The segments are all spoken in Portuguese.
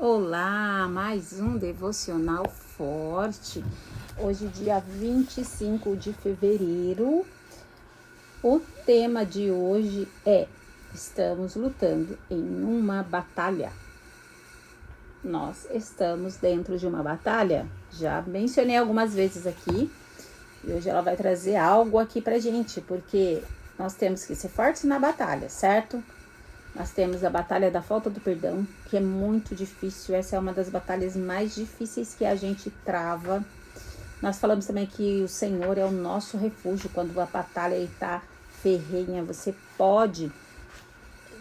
Olá, mais um devocional forte. Hoje, dia 25 de fevereiro. O tema de hoje é: estamos lutando em uma batalha. Nós estamos dentro de uma batalha. Já mencionei algumas vezes aqui. E hoje ela vai trazer algo aqui pra gente, porque nós temos que ser fortes na batalha, certo? Nós temos a batalha da falta do perdão, que é muito difícil. Essa é uma das batalhas mais difíceis que a gente trava. Nós falamos também que o Senhor é o nosso refúgio. Quando a batalha está ferrenha, você pode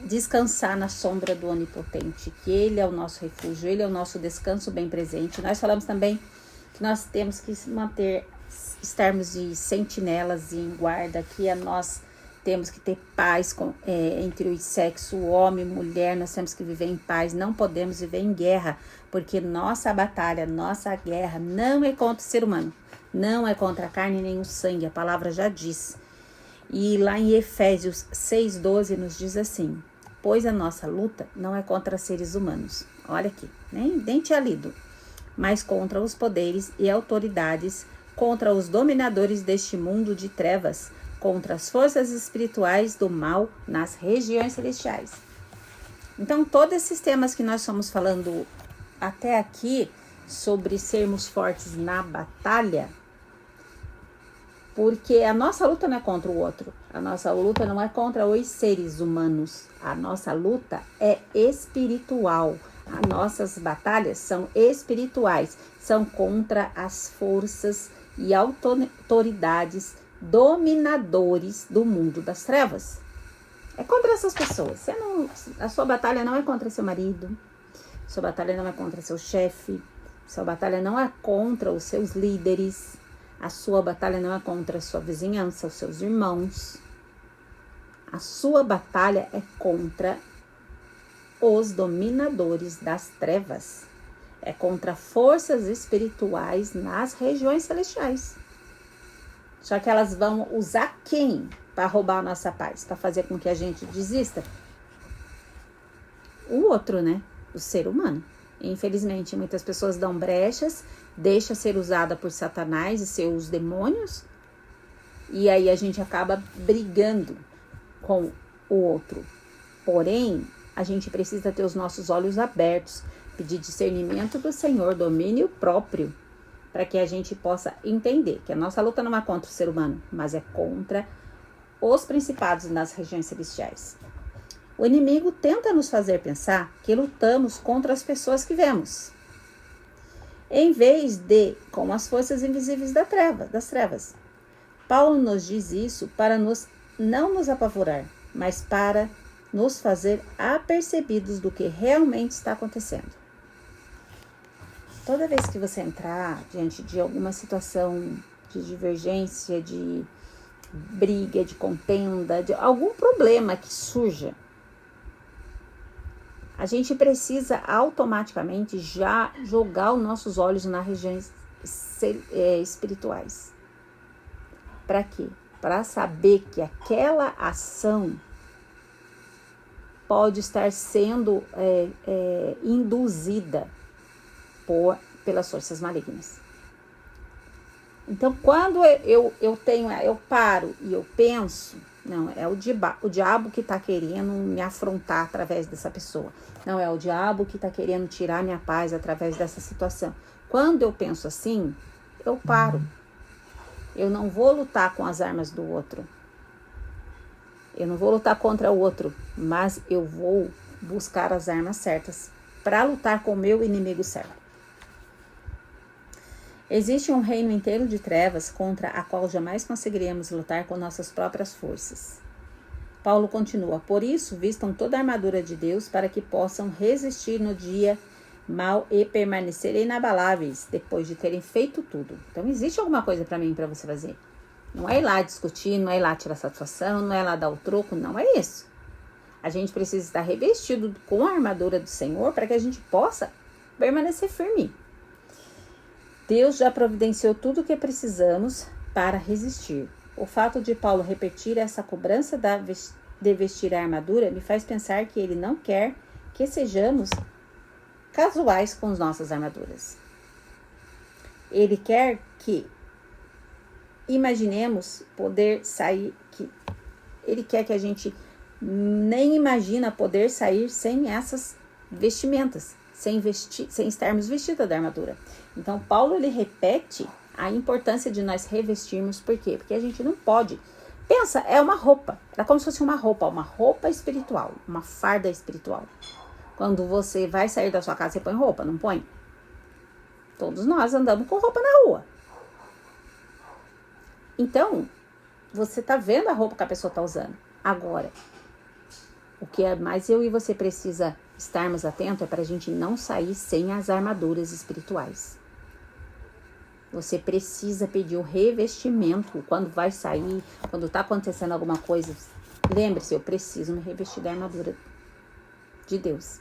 descansar na sombra do Onipotente, que Ele é o nosso refúgio, Ele é o nosso descanso bem presente. Nós falamos também que nós temos que estarmos de sentinelas e em guarda, que nós temos que ter paz entre o sexo, homem e mulher. Nós temos que viver em paz, não podemos viver em guerra, porque nossa batalha, nossa guerra não é contra o ser humano, não é contra a carne nem o sangue, a palavra já diz. E lá em Efésios 6:12 nos diz assim: pois a nossa luta não é contra seres humanos, olha aqui, nem tinha lido, mas contra os poderes e autoridades, contra os dominadores deste mundo de trevas, contra as forças espirituais do mal nas regiões celestiais. Então, todos esses temas que nós estamos falando até aqui, sobre sermos fortes na batalha, porque a nossa luta não é contra o outro, a nossa luta não é contra os seres humanos, a nossa luta é espiritual. As nossas batalhas são espirituais, são contra as forças e autoridades dominadores do mundo das trevas. É contra essas pessoas. A sua batalha não é contra seu marido, sua batalha não é contra seu chefe, sua batalha não é contra os seus líderes, a sua batalha não é contra a sua vizinhança, os seus irmãos. A sua batalha é contra os dominadores das trevas. É contra forças espirituais nas regiões celestiais. Só que elas vão usar quem para roubar a nossa paz? Para fazer com que a gente desista? O outro, né? O ser humano. Infelizmente, muitas pessoas dão brechas, deixa ser usada por Satanás e seus demônios, e aí a gente acaba brigando com o outro. Porém, a gente precisa ter os nossos olhos abertos, pedir discernimento do Senhor, domínio próprio, para que a gente possa entender que a nossa luta não é contra o ser humano, mas é contra os principados nas regiões celestiais. O inimigo tenta nos fazer pensar que lutamos contra as pessoas que vemos, em vez de com as forças invisíveis das trevas. Paulo nos diz isso para não nos apavorar, mas para nos fazer apercebidos do que realmente está acontecendo. Toda vez que você entrar diante de alguma situação de divergência, de briga, de contenda, de algum problema que surja, a gente precisa automaticamente já jogar os nossos olhos nas regiões espirituais. Para quê? Para saber que aquela ação pode estar sendo induzida pelas forças malignas. Então, quando eu paro e eu penso, não, é o diabo que está querendo me afrontar através dessa pessoa. Não, é o diabo que está querendo tirar minha paz através dessa situação. Quando eu penso assim, eu paro. Eu não vou lutar com as armas do outro. Eu não vou lutar contra o outro, mas eu vou buscar as armas certas para lutar com o meu inimigo certo. Existe um reino inteiro de trevas contra a qual jamais conseguiremos lutar com nossas próprias forças. Paulo continua: por isso, vistam toda a armadura de Deus para que possam resistir no dia mal e permanecerem inabaláveis depois de terem feito tudo. Então, existe alguma coisa para mim e para você fazer. Não é ir lá discutir, não é ir lá tirar satisfação, não é lá dar o troco, não é isso. A gente precisa estar revestido com a armadura do Senhor para que a gente possa permanecer firme. Deus já providenciou tudo o que precisamos para resistir. O fato de Paulo repetir essa cobrança de vestir a armadura me faz pensar que ele não quer que sejamos casuais com as nossas armaduras. Ele quer que imaginemos poder sair, ele quer que a gente nem imagina poder sair sem essas vestimentas, sem estarmos vestidos da armadura. Então, Paulo, ele repete a importância de nós revestirmos. Por quê? Porque a gente não pode. Pensa, é uma roupa. É como se fosse uma roupa espiritual, uma farda espiritual. Quando você vai sair da sua casa, você põe roupa, não põe? Todos nós andamos com roupa na rua. Então, você tá vendo a roupa que a pessoa tá usando. Agora, o que é mais eu e você precisa estarmos atentos é para a gente não sair sem as armaduras espirituais. Você precisa pedir o revestimento quando vai sair, quando está acontecendo alguma coisa. Lembre-se, eu preciso me revestir da armadura de Deus.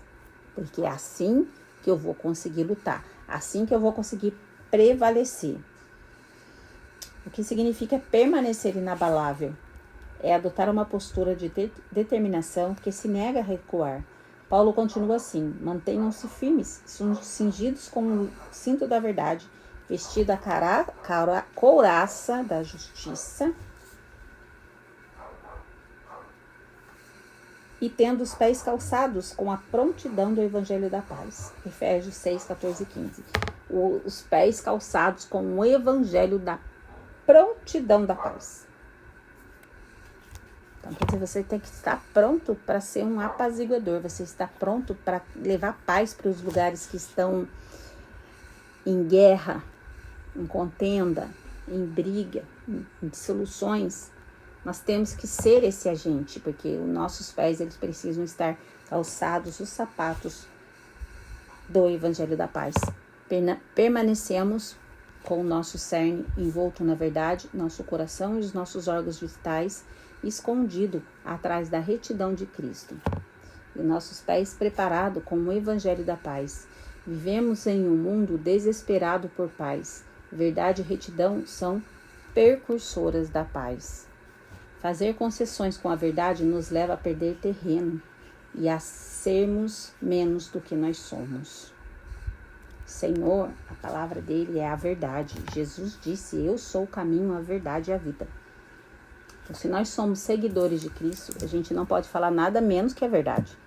Porque é assim que eu vou conseguir lutar. Assim que eu vou conseguir prevalecer. O que significa permanecer inabalável? É adotar uma postura de determinação que se nega a recuar. Paulo continua assim: mantenham-se firmes, cingidos com o cinto da verdade, vestido a couraça da justiça e tendo os pés calçados com a prontidão do evangelho da paz. Efésios 6, 14 e 15. Os pés calçados com o evangelho da prontidão da paz. Então, você tem que estar pronto para ser um apaziguador. Você está pronto para levar paz para os lugares que estão em guerra, em contenda, em briga, em dissoluções. Nós temos que ser esse agente, porque os nossos pés, eles precisam estar calçados os sapatos do Evangelho da Paz. Permanecemos com o nosso cerne envolto na verdade, nosso coração e os nossos órgãos vitais escondido atrás da retidão de Cristo. E nossos pés preparados com o Evangelho da Paz. Vivemos em um mundo desesperado por paz. Verdade e retidão são percursoras da paz. Fazer concessões com a verdade nos leva a perder terreno e a sermos menos do que nós somos. Senhor, a palavra dele é a verdade. Jesus disse: eu sou o caminho, a verdade e a vida. Então, se nós somos seguidores de Cristo, a gente não pode falar nada menos que a verdade.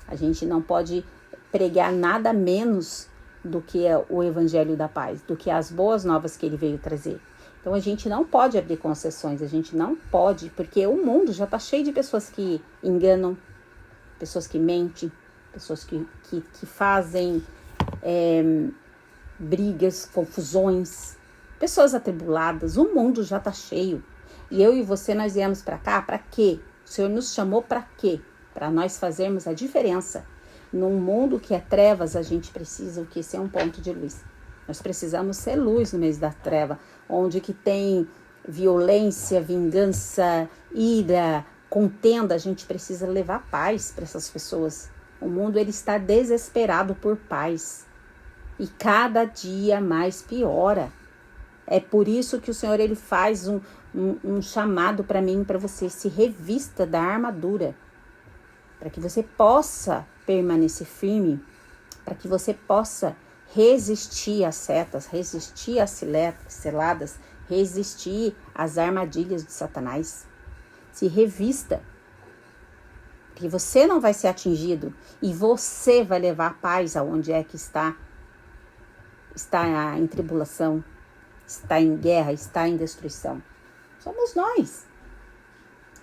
A gente não pode pregar nada menos do que o Evangelho da Paz, do que as boas novas que ele veio trazer. Então, a gente não pode abrir concessões, a gente não pode, porque o mundo já está cheio de pessoas que enganam, pessoas que mentem, pessoas que fazem brigas, confusões, pessoas atribuladas. O mundo já está cheio. E eu e você, nós viemos para cá para quê? O Senhor nos chamou para quê? Para nós fazermos a diferença. Num mundo que é trevas, a gente precisa ser um ponto de luz. Nós precisamos ser luz no meio da treva, onde que tem violência, vingança, ira, contenda. A gente precisa levar paz para essas pessoas. O mundo, ele está desesperado por paz. E cada dia mais piora. É por isso que o Senhor, ele faz um chamado para mim e para você. Se revista da armadura. Para que você possa permanecer firme. Para que você possa resistir às setas, resistir às ciladas, resistir às armadilhas de Satanás. Se revista. Porque você não vai ser atingido. E você vai levar paz aonde é que está em tribulação, está em guerra, está em destruição. Somos nós.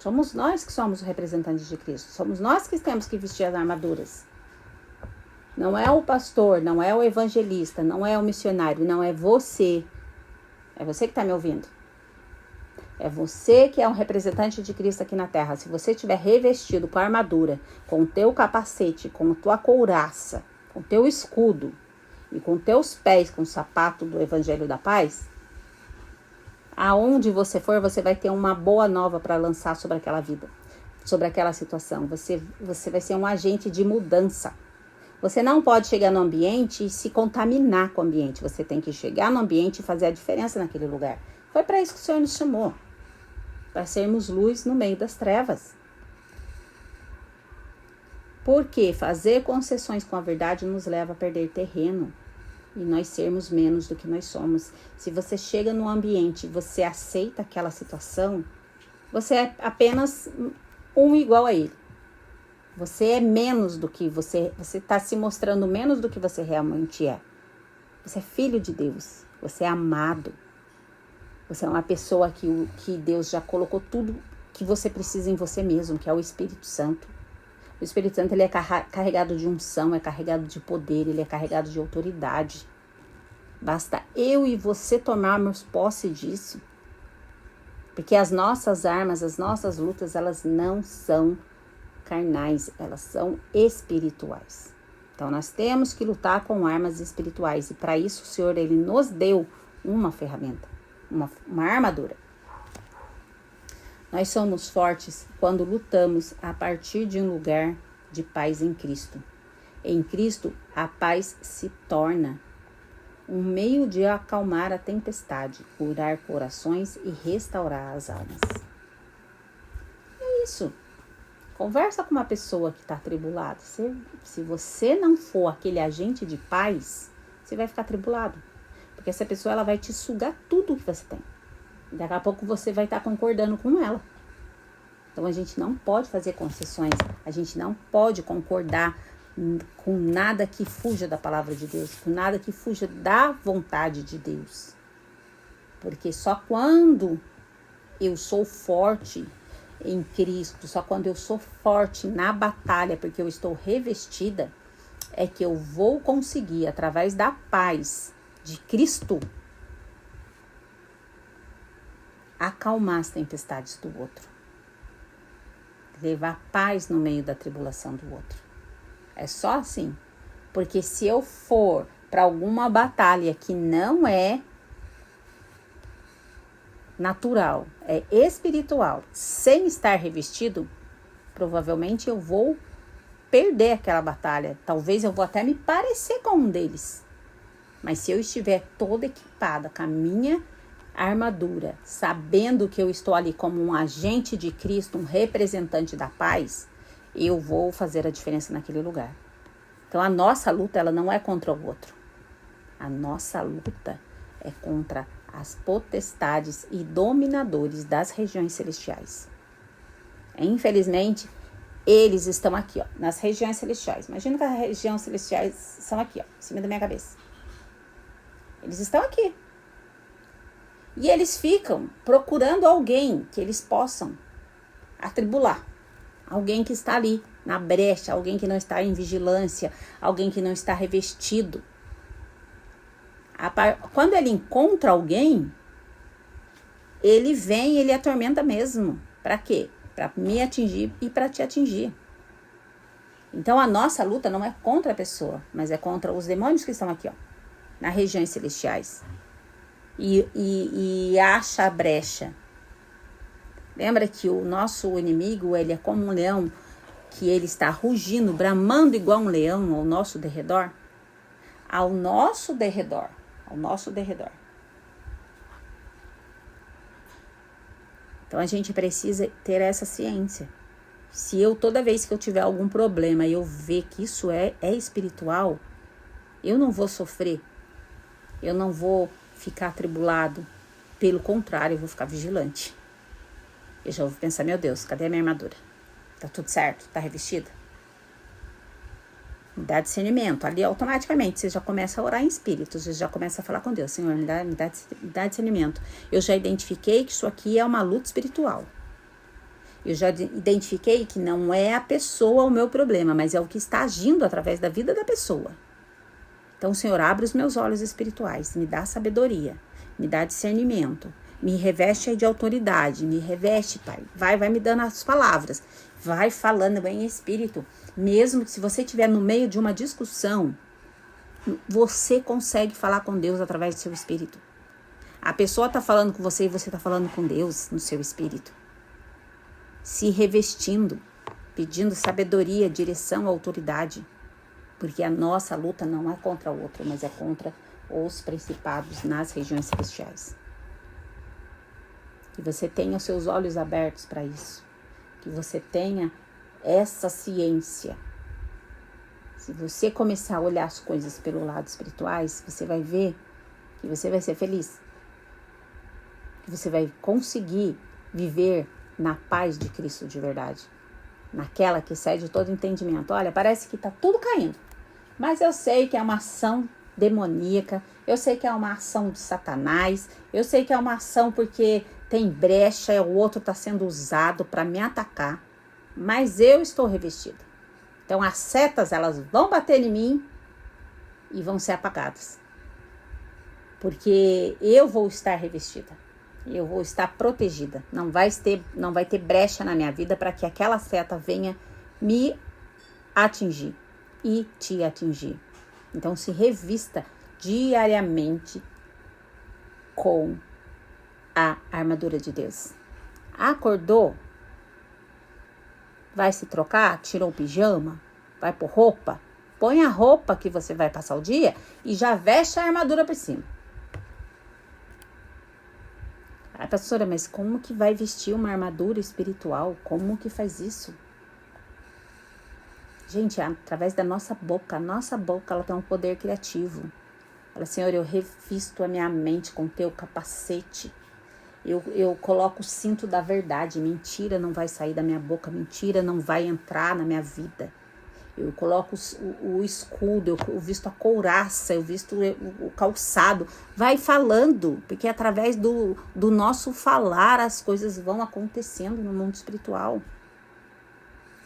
Somos nós que somos os representantes de Cristo. Somos nós que temos que vestir as armaduras. Não é o pastor, não é o evangelista, não é o missionário, não é você. É você que está me ouvindo. É você que é um representante de Cristo aqui na terra. Se você estiver revestido com a armadura, com o teu capacete, com a tua couraça, com o teu escudo, e com teus pés, com o sapato do Evangelho da Paz, aonde você for, você vai ter uma boa nova para lançar sobre aquela vida, sobre aquela situação. Você vai ser um agente de mudança. Você não pode chegar no ambiente e se contaminar com o ambiente. Você tem que chegar no ambiente e fazer a diferença naquele lugar. Foi para isso que o Senhor nos chamou. Para sermos luz no meio das trevas. Porque fazer concessões com a verdade nos leva a perder terreno e nós sermos menos do que nós somos. Se você chega num ambiente e você aceita aquela situação, você é apenas um igual a ele. Você é menos do que você está se mostrando menos do que você realmente é. Você é filho de Deus, você é amado. Você é uma pessoa que Deus já colocou tudo que você precisa em você mesmo, que é o Espírito Santo. O Espírito Santo, ele é carregado de unção, é carregado de poder, ele é carregado de autoridade. Basta eu e você tomarmos posse disso. Porque as nossas armas, as nossas lutas, elas não são carnais, elas são espirituais. Então, nós temos que lutar com armas espirituais. E para isso, o Senhor, ele nos deu uma ferramenta, uma armadura. Nós somos fortes quando lutamos a partir de um lugar de paz em Cristo. Em Cristo, a paz se torna um meio de acalmar a tempestade, curar corações e restaurar as almas. É isso. Conversa com uma pessoa que está atribulada. Se você não for aquele agente de paz, você vai ficar atribulado. Porque essa pessoa, ela vai te sugar tudo que você tem. Daqui a pouco você vai estar concordando com ela. Então a gente não pode fazer concessões. A gente não pode concordar com nada que fuja da palavra de Deus. Com nada que fuja da vontade de Deus. Porque só quando eu sou forte em Cristo, só quando eu sou forte na batalha, porque eu estou revestida, é que eu vou conseguir, através da paz de Cristo, acalmar as tempestades do outro. Levar paz no meio da tribulação do outro. É só assim. Porque se eu for para alguma batalha que não é natural, é espiritual, sem estar revestido, provavelmente eu vou perder aquela batalha. Talvez eu vou até me parecer com um deles. Mas se eu estiver toda equipada com a minha armadura, sabendo que eu estou ali como um agente de Cristo, um representante da paz, eu vou fazer a diferença naquele lugar. Então a nossa luta, ela não é contra o outro. A nossa luta é contra as potestades e dominadores das regiões celestiais. Infelizmente, eles estão aqui, ó, nas regiões celestiais. Imagina que as regiões celestiais são aqui, ó, em cima da minha cabeça. Eles estão aqui. E eles ficam procurando alguém que eles possam atribular. Alguém que está ali na brecha, alguém que não está em vigilância, alguém que não está revestido. Quando ele encontra alguém, ele vem, ele atormenta mesmo. Para quê? Para me atingir e para te atingir. Então a nossa luta não é contra a pessoa, mas é contra os demônios que estão aqui, ó, nas regiões celestiais. E acha a brecha. Lembra que o nosso inimigo, ele é como um leão, que ele está rugindo, bramando igual um leão ao nosso derredor? Ao nosso derredor. Ao nosso derredor. Então a gente precisa ter essa ciência. Se eu, toda vez que eu tiver algum problema e eu ver que isso é espiritual, eu não vou sofrer. Eu não vou ficar atribulado. Pelo contrário, eu vou ficar vigilante. Eu já vou pensar, meu Deus, cadê a minha armadura? Tá tudo certo? Tá revestida? Me dá discernimento. Ali automaticamente você já começa a orar em espírito. Você já começa a falar com Deus. Senhor, me dá discernimento. Eu já identifiquei que isso aqui é uma luta espiritual. Eu já identifiquei que não é a pessoa o meu problema, mas é o que está agindo através da vida da pessoa. Então, Senhor, abre os meus olhos espirituais. Me dá sabedoria. Me dá discernimento. Me reveste aí de autoridade, me reveste, Pai. Vai me dando as palavras. Vai falando em espírito. Mesmo que se você estiver no meio de uma discussão, você consegue falar com Deus através do seu espírito. A pessoa está falando com você e você está falando com Deus no seu espírito. Se revestindo, pedindo sabedoria, direção, autoridade. Porque a nossa luta não é contra o outro, mas é contra os principados nas regiões celestiais. Que você tenha os seus olhos abertos para isso. Que você tenha essa ciência Se você começar a olhar as coisas pelo lado espirituais, você vai ver que você vai ser feliz. Que você vai conseguir viver na paz de Cristo de verdade. Naquela que excede todo entendimento. Olha, parece que está tudo caindo. Mas eu sei que é uma ação demoníaca. Eu sei que é uma ação de Satanás. Eu sei que é uma ação porque tem brecha e o outro está sendo usado para me atacar. Mas eu estou revestida. Então as setas, elas vão bater em mim e vão ser apagadas. Porque eu vou estar revestida. Eu vou estar protegida. Não vai ter brecha na minha vida para que aquela seta venha me atingir e te atingir. Então se revista diariamente com a armadura de Deus. Acordou? Vai se trocar? Tirou o pijama? Vai pôr roupa? Põe a roupa que você vai passar o dia e já veste a armadura por cima. Ah, pastora, mas como que vai vestir uma armadura espiritual? Como que faz isso? Gente, através da nossa boca. A nossa boca, ela tem um poder criativo. Fala, Senhor, eu revisto a minha mente com teu capacete. Eu coloco o cinto da verdade. Mentira não vai sair da minha boca. Mentira não vai entrar na minha vida. Eu coloco o escudo, eu visto a couraça, eu visto o calçado. Vai falando, porque através do nosso falar as coisas vão acontecendo no mundo espiritual.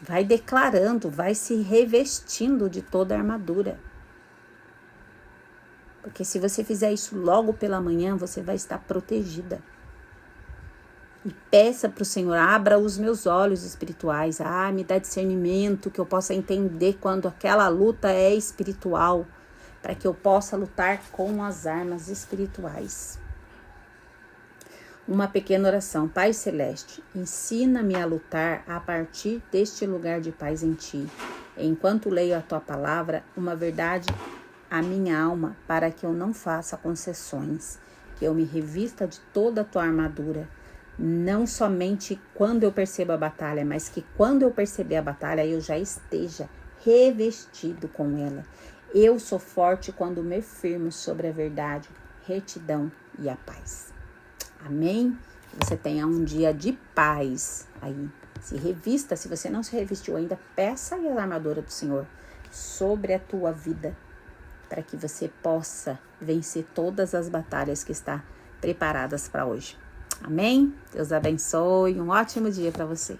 Vai declarando, vai se revestindo de toda a armadura. Porque se você fizer isso logo pela manhã, você vai estar protegida. E peça para o Senhor, abra os meus olhos espirituais. Me dá discernimento, que eu possa entender quando aquela luta é espiritual. Para que eu possa lutar com as armas espirituais. Uma pequena oração. Pai Celeste, ensina-me a lutar a partir deste lugar de paz em Ti. Enquanto leio a Tua palavra, uma verdade à minha alma, para que eu não faça concessões. Que eu me revista de toda a Tua armadura. Não somente quando eu percebo a batalha, mas que quando eu perceber a batalha, eu já esteja revestido com ela. Eu sou forte quando me firmo sobre a verdade, retidão e a paz. Amém? Que você tenha um dia de paz aí. Se revista, se você não se revestiu ainda, peça aí a armadura do Senhor sobre a tua vida, para que você possa vencer todas as batalhas que estão preparadas para hoje. Amém? Deus abençoe. Um ótimo dia para você.